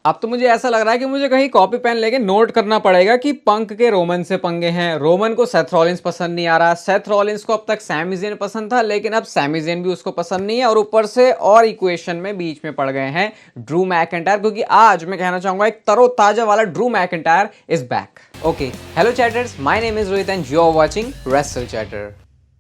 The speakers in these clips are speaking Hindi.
अब तो मुझे ऐसा लग रहा है कि मुझे कहीं कॉपी पेन लेके नोट करना पड़ेगा कि पंक के रोमन से पंगे हैं। रोमन को सेथ रॉलिंस पसंद नहीं आ रहा, सेथ रॉलिंस को अब तक सैमी ज़ेन पसंद था, लेकिन अब सैमी ज़ेन भी उसको पसंद नहीं है, और ऊपर से और इक्वेशन में बीच में पड़ गए हैं ड्रू मैकिंटायर, क्योंकि आज मैं कहना चाहूंगा एक तरोताजा वाला Drew McIntyre is back. Okay, hello chatters, my name is Rohit and you are watching wrestle chatter.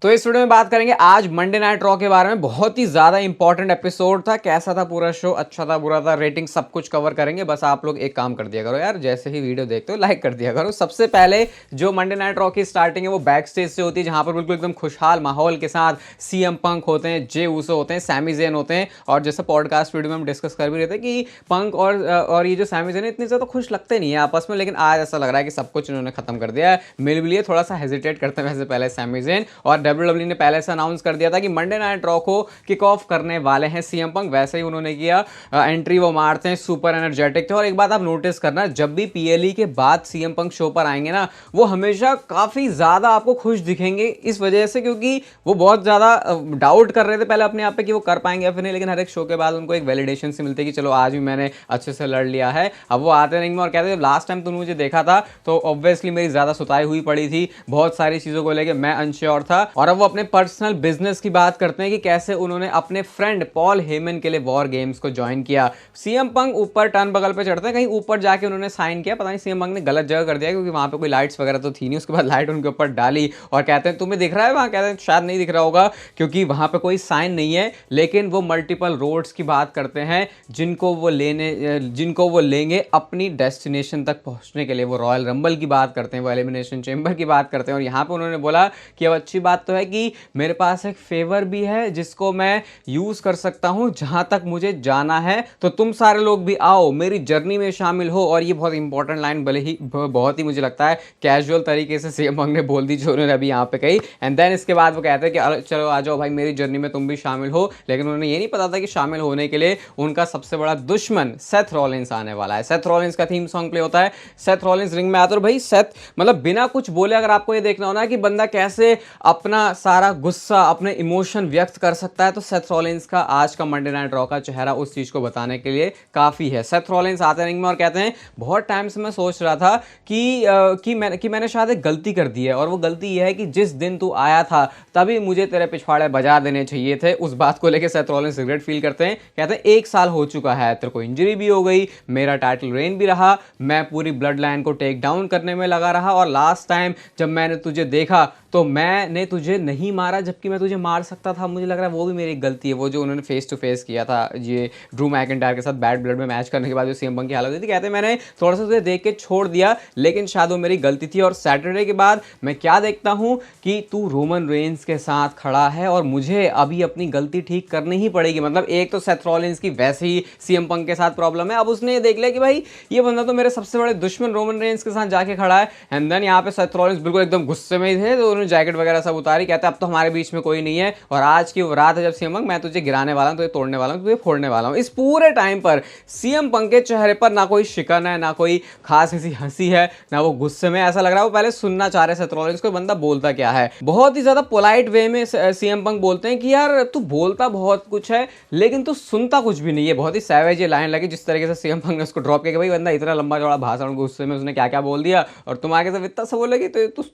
तो इस वीडियो में बात करेंगे आज मंडे नाइट रॉ के बारे में। बहुत ही ज्यादा इंपॉर्टेंट एपिसोड था। कैसा था पूरा शो, अच्छा था बुरा था, रेटिंग सब कुछ कवर करेंगे। बस आप लोग एक काम कर दिया करो यार, जैसे ही वीडियो देखते हो लाइक कर दिया करो। सबसे पहले जो मंडे नाइट रॉ की स्टार्टिंग है वो बैक स्टेज से होती है, जहां पर बिल्कुल एकदम खुशहाल माहौल के साथ सीएम पंक होते हैं, जे ऊसो होते हैं, सैमी ज़ेन होते हैं। और जैसे पॉडकास्ट वीडियो में हम डिस्कस कर भी रहे थे कि पंक और ये जो सैमी ज़ेन है इतने ज्यादा खुश लगते नहीं है आपस में, लेकिन आज ऐसा लग रहा है कि सब कुछ इन्होंने खत्म कर दिया है। मिल भी लिए, थोड़ा सा हेजिटेट करते हैं वैसे पहले सैमी ज़ेन, और डब्ल्यूडब्ल्यूई ने पहले अनाउंस कर दिया था कि मंडे नाइट रॉ को किक ऑफ करने वाले हैं सीएम पंक। वैसे ही उन्होंने किया, एंट्री वो मारते हैं, सुपर एनर्जेटिक थे। और एक बात आप नोटिस करना, जब भी पीएलई के बाद सीएम पंक शो पर आएंगे ना, वो हमेशा काफी ज्यादा आपको खुश दिखेंगे। इस वजह से क्योंकि वो बहुत ज्यादा डाउट कर रहे थे पहले अपने आप पे कि वो कर पाएंगे या फिर नहीं, लेकिन हर एक शो के बाद उनको एक वैलिडेशन से मिलती है कि चलो आज भी मैंने अच्छे से लड़ लिया है। अब वो आते रिंग में और कहते हैं लास्ट टाइम तुमने मुझे देखा था तो ऑब्वियसली मेरी ज्यादा सुताई हुई पड़ी थी, बहुत सारी चीजों को लेकर मैं अनश्योर था। और अब वो अपने पर्सनल बिजनेस की बात करते हैं कि कैसे उन्होंने अपने फ्रेंड पॉल हेमन के लिए वॉर गेम्स को ज्वाइन किया। सीएम पंक ऊपर टर्न बगल पे चढ़ते हैं, कहीं ऊपर जाके उन्होंने साइन किया, पता नहीं सीएम पंक ने गलत जगह कर दिया क्योंकि वहां पे कोई लाइट्स वगैरह तो थी नहीं। उसके बाद लाइट उनके ऊपर डाली और कहते हैं तुम्हें दिख रहा है वहां, कहते हैं शायद नहीं दिख रहा होगा क्योंकि वहां पे कोई साइन नहीं है, लेकिन वो मल्टीपल रोड्स की बात करते हैं जिनको वो लेंगे अपनी डेस्टिनेशन तक पहुंचने के लिए। वो रॉयल रंबल की बात करते हैं, वो एलिमिनेशन चेंबर की बात करते हैं। और यहाँ पे उन्होंने बोला कि अब अच्छी बात तो है कि मेरे पास एक फेवर भी है जिसको मैं यूज कर सकता हूं जहां तक मुझे जाना है, तो तुम सारे लोग भी आओ मेरी जर्नी में शामिल हो। और ये बहुत इंपॉर्टेंट लाइन, भले ही बहुत ही मुझे लगता है कैजुअल तरीके से सीएम पंक ने बोल दी जो उन्होंने अभी यहाँ पे कही। एंड देन इसके बाद वो कहते हैं कि चलो आ जाओ भाई मेरी जर्नी में तुम भी शामिल हो। लेकिन उन्होंने ये नहीं पता था कि शामिल होने के लिए उनका सबसे बड़ा दुश्मन सेथ रॉलिंस आने वाला है। सेथ रॉलिंस का थीम सॉन्ग प्ले होता है, सेथ रॉलिंस रिंग में आता है और भाई सेथ मतलब बिना कुछ बोले अगर आपको ये देखना हो ना कि बंदा कैसे अपना सारा गुस्सा, अपने इमोशन व्यक्त कर सकता है, तो सेथ रॉलिंस का आज का मंडे नाइट रॉ का चेहरा उस चीज को बताने के लिए काफी है। सेथ रॉलिंस आते रिंग में और कहते हैं बहुत टाइम से मैं सोच रहा था कि मैंने शायद एक गलती कर दी है, और वो गलती यह है कि जिस दिन तू आया था तभी मुझे तेरे पिछवाड़े बजा देने चाहिए थे। उस बात को लेकर सेथ रॉलिंस रिग्रेट फील करते हैं, कहते हैं 1 साल हो चुका है, तेरे को इंजरी भी हो गई, मेरा टाइटल रेन भी रहा, मैं पूरी ब्लड लाइन को टेक डाउन करने में लगा रहा, और लास्ट टाइम जब मैंने तुझे देखा तो मैंने तुझे नहीं मारा जबकि मैं तुझे मार सकता था। मुझे लग रहा है वो भी मेरी गलती है, वो जो उन्होंने फेस टू फेस किया था ये ड्रू मैकिंटायर के साथ बैड ब्लड में मैच करने के बाद जो सीएम पंक की हालत हुई थी। कहते हैं मैंने थोड़ा सा तुझे देख के छोड़ दिया, लेकिन शायद वो मेरी गलती थी। और सैटरडे के बाद मैं क्या देखता हूं कि तू रोमन रेंस के साथ खड़ा है और मुझे अभी अपनी गलती ठीक करनी ही पड़ेगी। मतलब एक तो सेथ रॉलिंस की वैसे ही सीएम पंक के साथ प्रॉब्लम है, अब उसने ये देख लिया कि भाई ये बंदा तो मेरे सबसे बड़े दुश्मन रोमन रेंस के साथ जाके खड़ा है। एंड देन यहाँ पे सेथ रॉलिंस बिल्कुल एकदम गुस्से में ही थे, तो उन्होंने जैकेट वगैरह सब उतारी, कहते हैं अब तो हमारे बीच में कोई नहीं है, और आज की वो रात है जब सीएम पंक मैं तुझे गिराने वाला हूं, तुझे तोड़ने वाला हूं, तुझे फोड़ने वाला हूं। इस पूरे टाइम पर सीएम पंक के चेहरे पर ना कोई शिकन है, ना कोई खास ऐसी हंसी है, ना वो गुस्से में। ऐसा लग रहा है वो पहले सुनना चाह रहे सेथ रॉलिंस को बंदा बोलता क्या है। बहुत ही ज्यादा पोलाइट वे में सीएम पंक बोलते हैं कि यार तू बोलता बहुत कुछ है लेकिन तू सुनता कुछ भी नहीं है। बहुत ही सैवेज ये लाइन लगी जिस तरीके से सीएम पंक ने उसको ड्रॉप किया कि भाई बंदा इतना लंबा चौड़ा भाषण, गुस्से में उसने क्या क्या बोल दिया और तुम आगे से इतना सा बोले कि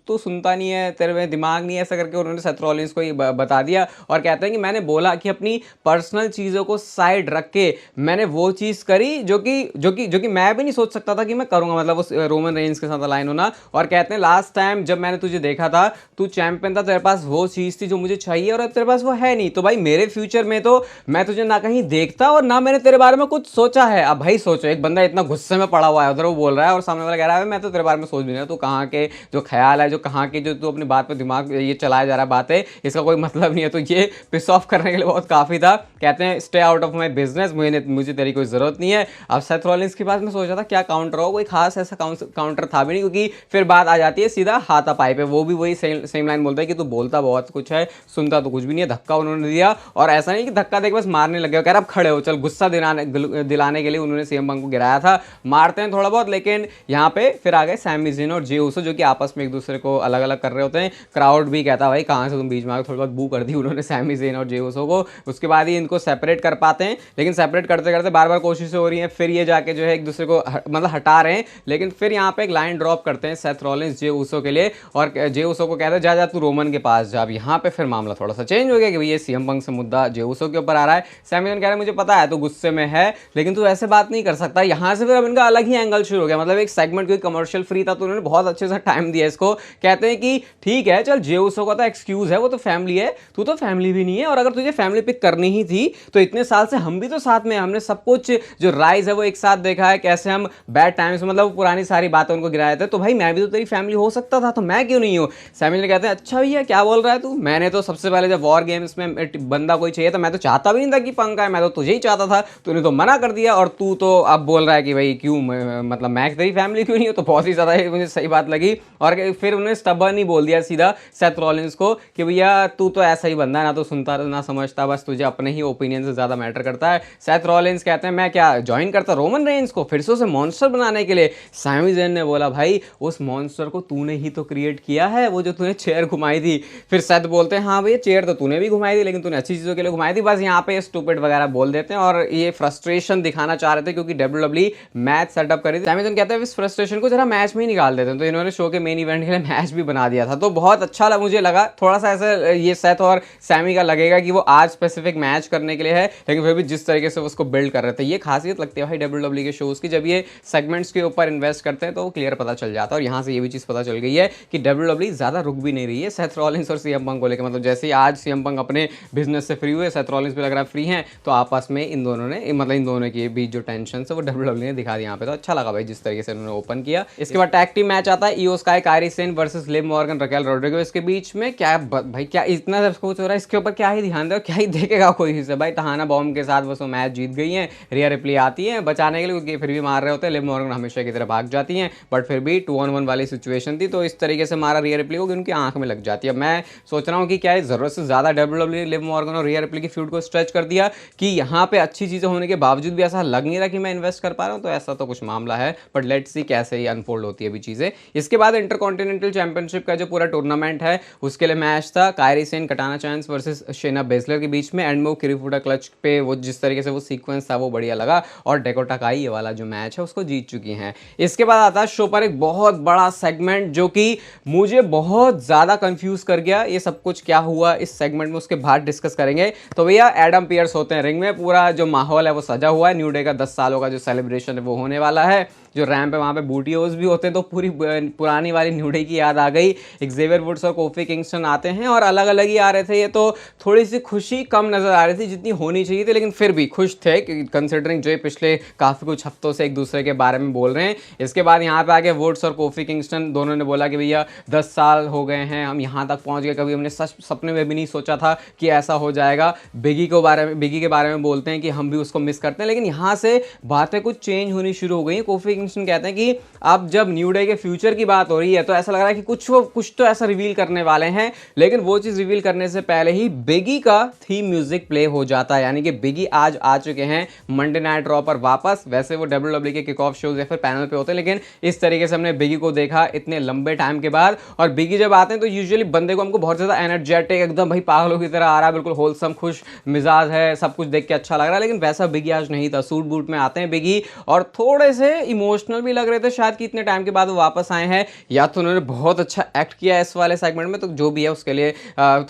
तू सुनता नहीं है, तेरे में दिमाग नहीं है, ऐसा करके उन्होंने सेथ रॉलिंस को बता दिया। और कहते हैं कि मैंने बोला कि अपनी पर्सनल चीजों को साइड रख के मैंने वो चीज करी जो कि मैं भी नहीं सोच सकता था कि मैं करूंगा, मतलब उस रोमन रेंस के साथ अलाइन होना। और कहते हैं लास्ट टाइम जब मैंने तुझे देखा था तू चैंपियन था, तेरे पास वो चीज थी जो मुझे चाहिए और अब तेरे पास वो है नहीं, तो भाई मेरे फ्यूचर में तो मैं तुझे ना कहीं देखता और ना मैंने तेरे बारे में कुछ सोचा है। अब भाई सोचो, एक बंदा इतना गुस्से में पड़ा हुआ है, उधर वो बोल रहा है और सामने वाला कह रहा है मैं तो तेरे बारे में सोच भी नहीं रहा, तू कहाँ के जो ख्याल है, जो कहाँ के जो तू अपनी बात पे दिमाग ये चलाया जा रहा है बातें, इसका कोई मतलब नहीं है। तो ये पिस ऑफ करने के लिए बहुत काफी था। कहते हैं stay out of my business, मुझे तेरी कोई जरूरत नहीं है। अब सेथ रॉलिंस के पास मैं सोच रहा था क्या काउंटर हो, कोई खास ऐसा काउंटर था भी नहीं, क्योंकि फिर बात आ जाती है सीधा हाथापाई पे। वो भी वही सेम लाइन बोलता है कि तू बोलता बहुत कुछ है, सुनता तो कुछ भी नहीं है। धक्का उन्होंने दिया, और ऐसा नहीं कि धक्का देके बस मारने लगे, कह रहा अब खड़े हो चल। गुस्सा दिलाने के लिए उन्होंने सीएम पंक को गिराया था। मारते हैं थोड़ा बहुत, लेकिन यहाँ पे फिर आ गए सैमी ज़ेन और जे ऊसो जो कि आपस में एक दूसरे को अलग अलग कर रहे होते हैं। क्राउड भी कहता पता भाई कहाँ से तुम बीच में आके थोड़ी बहुत बू कर दी उन्होंने सैमी ज़ेन और जे उसो को, उसके बाद ही इनको सेपरेट कर पाते हैं, लेकिन सेपरेट करते करते बार बार कोशिशें हो रही हैं, फिर ये जाके जो है एक दूसरे को मतलब हटा रहे हैं, लेकिन फिर यहाँ पे एक लाइन ड्रॉप करते हैं सेथ रॉलिंस जे उसो के लिए, और जे उसो को कहते हैं जा जा तू रोमन के पास जा। अब यहाँ पे फिर मामला थोड़ा सा चेंज हो गया कि भाई ये सीएम पंक से मुद्दा जे उसो के ऊपर आ रहा है। सैमी ज़ेन कह रहा है मुझे पता है तो गुस्से में है, लेकिन तू ऐसे बात नहीं कर सकता। यहाँ से फिर अब इनका अलग ही एंगल शुरू हो गया, मतलब एक सेगमेंट कोई कमर्शियल फ्री था तो उन्होंने बहुत अच्छे से टाइम दिया इसको। कहते हैं कि ठीक है चल जे उसो का तो एक्सक्यूज है, वो तो फैमिली है, तू तो फैमिली भी नहीं है, और अगर तुझे फैमिली पिक करनी ही थी तो इतने साल से हम भी तो साथ में, हमने सब कुछ जो राइज है वो एक साथ देखा है, कैसे हम बैड टाइम्स में मतलब पुरानी सारी बातें उनको गिराए थे, तो भाई मैं भी तो तेरी फैमिली हो सकता था, तो मैं क्यों नहीं हूँ। सैमी ने कहते हैं अच्छा भैया क्या बोल रहा है तू, मैंने तो सबसे पहले जब वॉर गेम्स में बंदा कोई चाहिए तो मैं तो चाहता भी नहीं था कि पंक आए, मैं तो तुझे ही चाहता था, तूने तो मना कर दिया, और तू तो अब बोल रहा है कि भाई क्यों मतलब मैं तेरी फैमिली क्यों नहीं हो, तो बहुत ही ज़्यादा मुझे सही बात लगी। और फिर उन्होंने स्टबर्न ही बोल दिया सीधा सेथ रॉलिंस को कि भैया तू तो ऐसा ही बंदा है, ना तो सुनता ना समझता, बस तुझे अपने ही ओपिनियन से ज़्यादा मैटर करता है। सेथ रॉलिंस कहते हैं मैं क्या ज्वाइन करता रोमन रेंज को फिर से उसे मॉन्स्टर बनाने के लिए। सैमी ज़ेन ने बोला भाई उस मॉन्स्टर को तूने ही तो क्रिएट किया है, वो जो तूने चेयर घुमाई थी। फिर सेथ बोलते हैं हाँ भैया चेयर तो तूने भी घुमाई थी, लेकिन तूने अच्छी चीज़ों के लिए घुमाई थी, बस यहाँ पे स्टूपिड वगैरह बोल देते हैं, और ये फ्रस्ट्रेशन दिखाना चाह रहे थे क्योंकि डब्ल्यूडब्ल्यूई मैच सेटअप करी थी। सैमी ज़ेन कहते हैं इस फ्रस्ट्रेशन को जरा मैच में ही निकाल देते हैं, तो इन्होंने शो के मेन इवेंट के लिए मैच भी बना दिया था। तो बहुत अच्छा मुझे लगा, थोड़ा सा ऐसा ये सेथ और सैमी का लगेगा कि वो आज स्पेसिफिक मैच करने के लिए है, लेकिन फिर भी जिस तरीके से उसको बिल्ड कर रहे थे, ये खासियत लगती है भाई डब्ल्यूडब्ल्यूई के शोज की, जब ये सेगमेंट्स के ऊपर इन्वेस्ट करते हैं तो वो क्लियर पता चल जाता है। और यहाँ से ये भी चीज़ पता चल गई है कि डब्ल्यूडब्ल्यूई ज़्यादा रुक भी नहीं रही है सेथ रॉलिंस और सीएम पंक को लेकर, मतलब जैसे ही आज सीएम पंक अपने बिजनेस से फ्री हुए, सेथ रॉलिंस भी लग रहा है फ्री हैं, तो आपस में इन दोनों ने मतलब इन दोनों के बीच जो टेंशन है वो डब्ल्यूडब्ल्यूई ने दिखा दिया यहाँ पे। तो अच्छा लगा भाई जिस तरीके से उन्होंने ओपन किया। इसके बाद टैग टीम मैच आता है, Iyo Sky Kairi Sane versus Liv Morgan Raquel Rodriguez के बीच में। क्या भाई क्या इतना सब कुछ हो रहा है, इसके ऊपर क्या ही ध्यान दे, क्या ही देखेगा कोई से भाई। तहाना बॉम्ब के साथ बस वो मैच जीत गई हैं, रिया रिप्ली आती है बचाने के लिए क्योंकि फिर भी मार रहे होते हैं, लिव मॉर्गन हमेशा की तरह भाग जाती हैं, बट फिर भी 2-on-1 वाली सिचुएशन थी, तो इस तरीके से मारा रिया रिप्ली को कि उनकी आंख में लग जाती है। मैं सोच रहा हूँ कि क्या इस जरूरत से ज़्यादा डब्ल्यूडब्ल्यूई लिव मॉर्गन और रिया रिप्ली की फ्यूड को स्ट्रेच कर दिया कि यहाँ पे अच्छी चीज़ें होने के बावजूद भी ऐसा लग नहीं रहा कि मैं इन्वेस्ट कर पा रहा हूँ, तो ऐसा तो कुछ मामला है, बट लेट्स सी कैसे ही अनफोल्ड होती है अभी चीज़ें। इसके बाद इंटरकॉन्टिनेंटल चैंपियनशिप का जो पूरा टूर्नामेंट है उसके लिए मैच था कायरी सेन कटाना चांस वर्सेस शेना बेजलर के बीच में, एंड में वो किरीफुटा क्लच पे वो जिस तरीके से वो सीक्वेंस था वो बढ़िया लगा, और डेकोटा काई ये वाला जो मैच है उसको जीत चुकी हैं। इसके बाद आता है शो पर एक बहुत बड़ा सेगमेंट जो कि मुझे बहुत ज़्यादा कंफ्यूज कर गया, ये सब कुछ क्या हुआ इस सेगमेंट में उसके बाद डिस्कस करेंगे। तो भैया एडम पियर्स होते हैं रिंग में, पूरा जो माहौल है वो सजा हुआ है, न्यू डे का 10 सालों का जो सेलिब्रेशन है वो होने वाला है, जो रैंप है वहाँ पे बूटियोज भी होते हैं, तो पूरी पुरानी वाली न्यू डे की याद आ गई। एक्जेवियर वुड्स और कोफी किंगस्टन आते हैं और अलग अलग ही आ रहे थे, ये तो थोड़ी सी खुशी कम नजर आ रही थी जितनी होनी चाहिए थी, लेकिन फिर भी खुश थे कंसिडरिंग जो पिछले काफ़ी कुछ हफ्तों से एक दूसरे के बारे में बोल रहे हैं। इसके बाद यहाँ पे आके वुड्स और कोफी किंगस्टन दोनों ने बोला कि भैया 10 साल हो गए हैं, हम यहाँ तक पहुँच गए, कभी हमने सपने में भी नहीं सोचा था कि ऐसा हो जाएगा। बिगी के बारे में बोलते हैं कि हम भी उसको मिस करते हैं, लेकिन यहाँ से बातें कुछ चेंज होनी शुरू हो गई। कोफी किंगस्टन कहते हैं कि अब जब न्यू डे के फ्यूचर की बात हो रही है तो ऐसा लग रहा है कि कुछ तो ऐसा रिवील करने वाले हैं, लेकिन वो चीज़ रिवील करने से पहले ही बिगी का थीम म्यूजिक प्ले हो जाता है, यानी कि बिगी आज आ चुके हैं मंडे नाइट रॉ पर वापस। वैसे वो डब्ल्यूडब्ल्यूई के किक ऑफ शोज या फिर पैनल पे होते हैं, लेकिन इस तरीके से हमने बिगी को देखा इतने लंबे टाइम के बाद। और बिगी जब आते हैं तो यूजुअली बंदे को हमको बहुत ज़्यादा एनर्जेटिक एकदम भाई पागलों की तरह आ रहा है, बिल्कुल होलसम खुश मिजाज है, सब कुछ देख के अच्छा लग रहा है, लेकिन वैसा बिगी आज नहीं था। सूट बूट में आते हैं बिगी और थोड़े से इमोशनल भी लग रहे थे शायद कि इतने टाइम के बाद वो वापस आए हैं, या तो उन्होंने बहुत अच्छा एक्ट किया इस वाले सेगमेंट में, तो जो भी है उसके लिए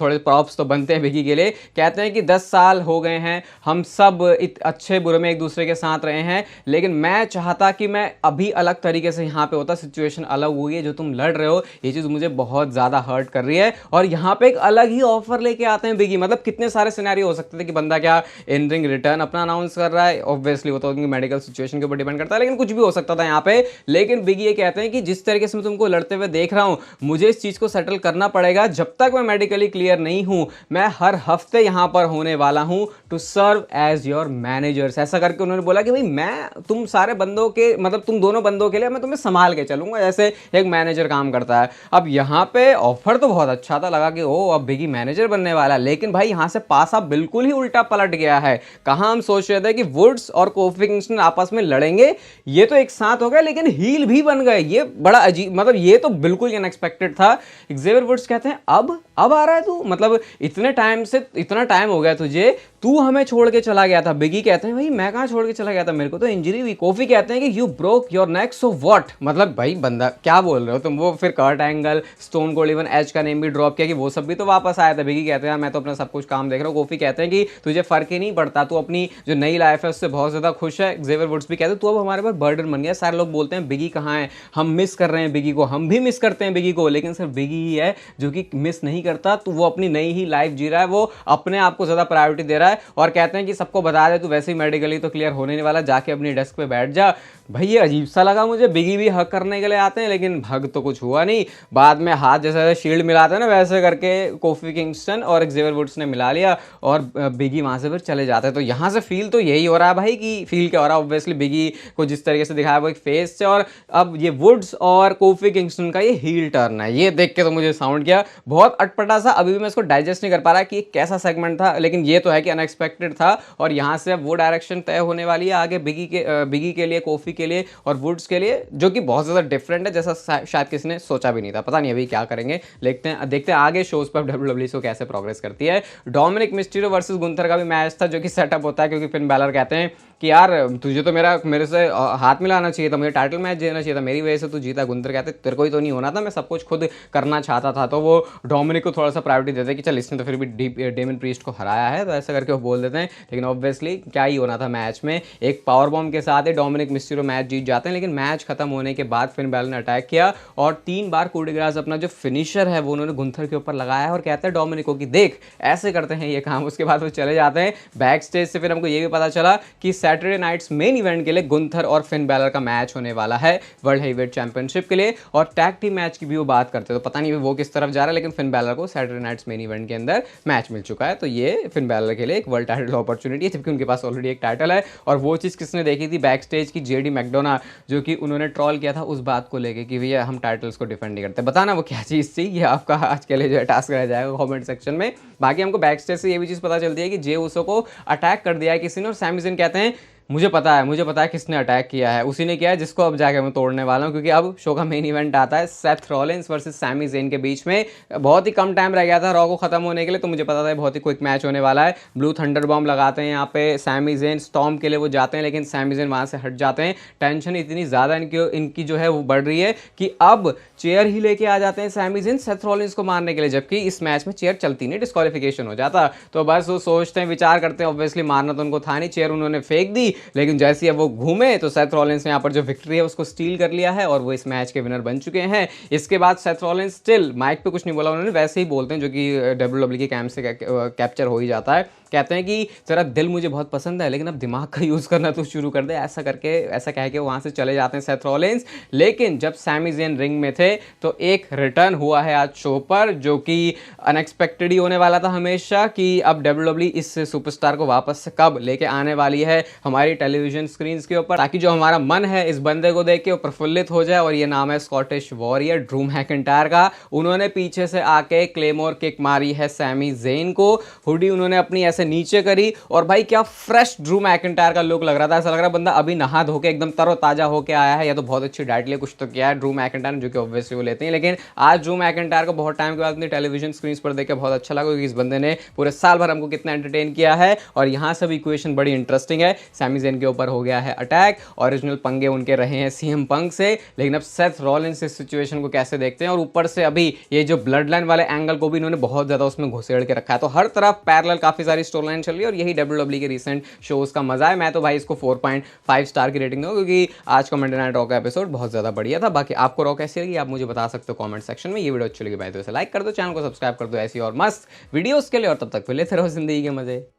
थोड़े प्रॉप्स तो बनते हैं बिगी के लिए। कहते हैं कि 10 साल हो गए हैं, हम सब अच्छे बुरे में एक दूसरे के साथ रहे हैं, लेकिन मैं चाहता कि मैं अभी अलग तरीके से यहाँ पे होता, सिचुएशन अलग हुई है, जो तुम लड़ रहे हो ये चीज़ मुझे बहुत ज़्यादा हर्ट कर रही है। और यहाँ पे एक अलग ही ऑफर लेके आते हैं बिगी, मतलब कितने सारे सिनेरियो हो सकते थे कि बंदा क्या इन रिंग रिटर्न अपना अनाउंस कर रहा है, ऑब्वियसली वो तो उनकी मेडिकल सिचुएशन के ऊपर डिपेंड करता है, लेकिन कुछ भी हो सकता था यहाँ पे। लेकिन बिगी ये कहते हैं कि जिस तरीके से मैं तुमको लड़ते हुए देख रहा हूं, मुझे इस चीज को सेटल करना पड़ेगा, जब तक मैं मेडिकली क्लियर नहीं हूं मैं हर हफ्ते यहां पर होने वाला हूं to serve as your managers. ऐसा करके उन्होंने बोला कि भाई मैं तुम सारे बंदों के मतलब तुम दोनों बंदों के लिए मैं तुम्हें संभाल के चलूंगा जैसे एक मैनेजर काम करता है। अब यहाँ पे ऑफर तो बहुत अच्छा था, लगा कि ओ अब बिगी मैनेजर बनने वाला है, लेकिन भाई यहाँ से पासा बिल्कुल ही उल्टा पलट गया है। कहाँ हम सोच रहे थे कि वुड्स और कोफी किंगस्टन आपस में लड़ेंगे, ये तो एक साथ हो गया, लेकिन हील भी बन गए, ये बड़ा अजीब, मतलब ये तो बिल्कुल अनएक्सपेक्टेड था। एक्जेवियर वुड्स कहते हैं अब अब आ रहा है तू, मतलब इतने टाइम से, इतना टाइम हो गया तुझे, तू हमें छोड़ के चला गया था। बिगी कहते हैं भाई मैं कहाँ छोड़ के चला गया था, मेरे को तो इंजरी हुई। कोफी कहते हैं कि you broke your neck so what, मतलब भाई बंदा क्या बोल रहे हो तुम। वो फिर Kurt Angle, Stone Cold, even Edge का नेम भी ड्रॉप किया कि वो सब भी तो वापस आया था। बिगी कहते हैं मैं तो अपना सब कुछ काम देख रहा हूँ। कोफी कहते हैं कि तुझे फर्क ही नहीं पड़ता, तू अपनी जो नई लाइफ है उससे बहुत ज्यादा खुश है। जेवियर वुड्स भी कहते हैं तू अब हमारे पास बर्डन बन गया। सारे लोग बोलते हैं बिगी कहाँ है, हम मिस कर रहे हैं बिगी को, हम भी मिस करते हैं बिगी को, लेकिन सिर्फ बिगी ही है जो कि मिस नहीं करता। तो वो अपनी नई ही लाइफ जी रहा है, वो अपने आप को ज्यादा प्रायोरिटी दे रहा है और कहते हैं कि सबको बता दे तू वैसे ही मेडिकली तो क्लियर होने नहीं वाला, जाके अपनी डेस्क पे बैठ जा। भाई ये अजीब सा लगा मुझे। बिगी भी हक करने के लिए आते हैं लेकिन हक तो कुछ हुआ नहीं। बाद में हाथ जैसे शील्ड मिलाते हैं ना, वैसे करके कोफी किंगस्टन और एक्सेवियर वुड्स ने मिला लिया और बिगी वहां से फिर चले जाते हैं। तो यहाँ से फील तो यही हो रहा है भाई कि फील क्या हो रहा है, ऑब्वियसली बिगी को जिस तरीके से दिखाया वो एक फेस से, और अब ये वुड्स और कोफी किंगस्टन का ये हील टर्न है। ये देख के तो मुझे साउंड किया बहुत अटपटा सा, अभी भी मैं इसको डाइजेस्ट नहीं कर पा रहा कि कैसा सेगमेंट था, लेकिन ये तो है कि अनएक्सपेक्टेड था। और यहाँ से अब वो डायरेक्शन तय होने वाली है आगे बिगी के लिए, कोफी के लिए और वुड्स के लिए, जो कि बहुत ज़्यादा डिफरेंट है, जैसा शायद किसी ने सोचा भी नहीं था। पता नहीं अभी क्या करेंगे, देखते हैं आगे शोज पर डब्ल्यूडब्ल्यूई को कैसे प्रोग्रेस करती है। डोमिनिक मिस्टीरियो वर्सेस गुंथर का भी मैच था जो कि सेटअप होता है, क्योंकि फिन बैलर कहते हैं कि यार तुझे तो मेरे से हाथ मिलाना चाहिए था, मुझे टाइटल मैच देना चाहिए था, मेरी वजह से तू जीता। गुंथर कहते तेरे को ही तो नहीं होना था, मैं सब कुछ खुद करना चाहता था। तो वो डोमिनिक को थोड़ा सा प्रायोरिटी देते हैं कि चल इसने तो फिर भी डेमन प्रीस्ट को हराया है, तो ऐसा करके वो बोल देते हैं। लेकिन ऑब्वियसली क्या ही होना था मैच में, एक पावर बॉम्ब के साथ ही डोमिनिक मिस्टीरियो मैच जीत जाते हैं। लेकिन मैच खत्म होने के बाद फिन बैलर ने अटैक किया और 3 बार कूड दे ग्रास अपना जो फिनिशर है वो उन्होंने गुंथर के ऊपर लगाया और कहते हैं डोमिनिक को कि देख ऐसे करते हैं ये काम। उसके बाद वो चले जाते हैं बैक स्टेज से। फिर हमको ये भी पता चला कि सैटरडे नाइट्स मेन इवेंट के लिए गुंथर और फिन बैलर का मैच होने वाला है वर्ल्ड हेवीवेट चैंपियनशिप के लिए, और टैग टीम मैच की भी वो बात करते हैं। तो पता नहीं वो किस तरफ जा रहा है, लेकिन फिन बैलर को सैटरडे नाइट्स मेन इवेंट के अंदर मैच मिल चुका है। तो ये फिन बैलर के लिए एक वर्ल्ड टाइटल अपॉर्चुनिटी है, जबकि उनके पास ऑलरेडी एक टाइटल है। और वो चीज़ किसने देखी थी बैक स्टेज की, जेडी मैकडोना, जो कि उन्होंने ट्रॉल किया था उस बात को लेके कि भैया हम टाइटल्स को डिफेंड नहीं करते। बताना वो क्या चीज़ थी, ये आपका आज के लिए जो है टास्क रह जाएगा कमेंट सेक्शन में। बाकी हमको बैक स्टेज से ये भी चीज़ पता चलती है कि जे उसो को अटैक कर दिया है किसी ने, और सैमी ज़ेन कहते हैं मुझे पता है किसने अटैक किया है, उसी ने किया है जिसको अब जाके मैं तोड़ने वाला हूँ। क्योंकि अब शो का मेन इवेंट आता है Seth Rollins versus Sami Zayn के बीच में। बहुत ही कम टाइम रह गया था रॉ को खत्म होने के लिए, तो मुझे पता था बहुत ही क्विक मैच होने वाला है। ब्लू थंडर बॉम्ब लगाते हैं यहाँ पे सैमी ज़ेन, स्टॉर्म के लिए वो जाते हैं लेकिन सैमी ज़ेन वहाँ से हट जाते हैं। टेंशन इतनी ज़्यादा इनकी जो है वो बढ़ रही है कि अब चेयर ही लेके आ जाते हैं सैमी ज़ेन सेथ रॉलिंस को मारने के लिए, जबकि इस मैच में चेयर चलती नहीं, डिस्क्वालिफिकेशन हो जाता। तो बस वो सोचते हैं, विचार करते हैं, ऑब्वियसली मारना तो उनको था नहीं, चेयर उन्होंने फेंक दी। लेकिन जैसे वो घूमे तो सेथ रॉलिंस ने यहाँ पर जो विक्ट्री है उसको स्टील कर लिया है और वो इस मैच के विनर बन चुके हैं। इसके बाद सेथ रॉलिंस स्टिल माइक पे कुछ नहीं बोला उन्होंने, वैसे ही बोलते हैं जो कि डब्ल्यूडब्ल्यूई के कैंप से कैप्चर हो ही जाता है। कहते हैं कि तेरा दिल मुझे बहुत पसंद है लेकिन अब दिमाग का यूज़ करना तो शुरू कर दे, ऐसा कह के वहाँ से चले जाते हैं सेथ रॉलिंस। लेकिन जब सैमी ज़ेन रिंग में थे तो एक रिटर्न हुआ है आज शो पर, जो कि अनएक्सपेक्टेड ही होने वाला था हमेशा, कि अब डब्ल्यूडब्ल्यूई इस सुपरस्टार को वापस से कब लेके आने वाली है हमारी टेलीविजन स्क्रीन के ऊपर, ताकि जो हमारा मन है इस बंदे को देख के वो प्रफुल्लित हो जाए। और ये नाम है स्कॉटिश वॉरियर ड्रू मैकिंटायर का। उन्होंने पीछे से आके क्लेमोर किक मारी है सैमी ज़ेन को, हुडी उन्होंने अपनी ऐसे नीचे करी, और भाई क्या फ्रेश ड्रू मैकिंटायर का लुक लग रहा था। ऐसा लग रहा बंदा अभी नहा धो के एकदम तरोताजा होके आया है, या तो बहुत अच्छी डाइट लिए कुछ तो किया है ड्रू मैकिंटायर, जो कि ऑब्वियसली वो लेते हैं। लेकिन आज ड्रू मैकिंटायर को बहुत टाइम के बाद अपनी टेलीविजन स्क्रीन पर देख के बहुत अच्छा लगा, क्योंकि इस बंदे ने पूरे साल भर हमको कितना एंटरटेन किया है। और यहाँ से भी इक्वेशन बड़ी इंटरेस्टिंग है, सैमी ज़ेन के ऊपर हो गया है अटैक, ओरिजिनल पंगे उनके रहे हैं सीएम पंक से, लेकिन अब सेथ रॉलिंस इस सिचुएशन को कैसे देखते हैं। और ऊपर से अभी ये जो ब्लड लाइन वाले एंगल को भी इन्होंने बहुत ज्यादा उसमें घुसेड़ के रखा है। तो हर तरफ पैरेलल काफी सारी स्टोरी लाइन चल रही है, और यही डब्ल्यूडब्ल्यूई के रिसेंट शोज का मजा है। मैं तो भाई इसको 4.5 स्टार की रेटिंग दूंगा, क्योंकि आज का मंडे नाइट रॉ का एपिसोड बहुत ज्यादा बढ़िया था। बाकी आपको रॉ कैसी लगी आप मुझे बता सकते हो कमेंट सेक्शन में। ये वीडियो अच्छी लगी भाई तो इसे लाइक कर दो, चैनल को सब्सक्राइब कर दो ऐसी और मस्त वीडियोस के लिए, और तब तक फिर लेते रहो जिंदगी के मजे।